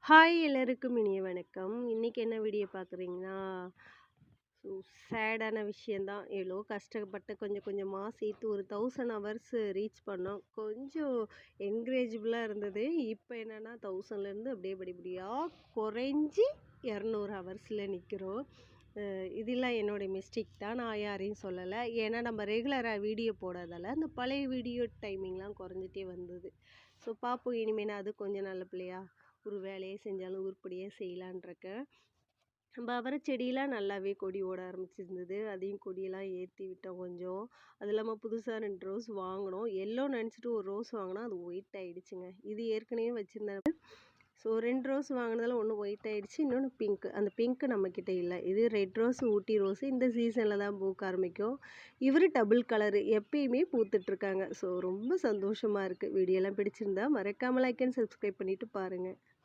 Hi எல்லாருக்கும் இனிய வணக்கம். இன்னைக்கு என்ன வீடியோ பார்க்குறீங்கன்னா, ஸோ சேடான விஷயம் தான். எவ்வளோ கஷ்டப்பட்டு கொஞ்சம் கொஞ்சமா சேர்த்து ஒரு 1000 ஹவர்ஸ் ரீச் பண்ணோம். கொஞ்சம் என்கரேஜபிளா இருந்தது. இப்போ என்னன்னா 1000லேருந்து அப்படியே படிப்படியா குறைஞ்சு 200 ஹவர்ஸில் நிற்கிறோம். இதெல்லாம் என்னோட மிஸ்டேக் தான். நான் யாரையும் சொல்லலை. ஏன்னா நம்ம ரெகுலராக வீடியோ போடாதால அந்த பழைய வீடியோ டைமிங்லாம் குறைஞ்சிட்டே வந்தது. ஸோ பார்ப்போம் இனிமேல் நான் அது கொஞ்சம் நல்ல பிள்ளையா ஒரு வேலையே செஞ்சாலும் உருப்படியாக செய்யலான்ருக்கேன். நம்ம அவரை செடியெலாம் நல்லாவே கொடி ஓட ஆரம்பிச்சிருந்தது. அதையும் கொடியெல்லாம் ஏற்றி விட்டோம் கொஞ்சம். அது இல்லாமல் புதுசாக 2 ரோஸ் வாங்கினோம். எல்லோ நினச்சிட்டு ஒரு ரோஸ் வாங்கினா அது ஒயிட் ஆகிடுச்சுங்க. இது ஏற்கனவே வச்சுருந்தேன். ஸோ 2 ரோஸ் வாங்கினதில் ஒன்று ஒயிட் ஆகிடுச்சு, இன்னொன்று பிங்க். அந்த பிங்க் நம்மக்கிட்ட இல்லை. இது ரெட் ரோஸ், ஊட்டி ரோஸு இந்த சீசனில் தான் பூக்க ஆரம்பிக்கும். இவர் டபுள் கலரு எப்பயுமே பூத்துட்ருக்காங்க. ஸோ ரொம்ப சந்தோஷமாக இருக்குது. வீடியோலாம் பிடிச்சிருந்தா மறக்காமல் லைக் அண்ட் சப்ஸ்கிரைப் பண்ணிவிட்டு பாருங்கள்.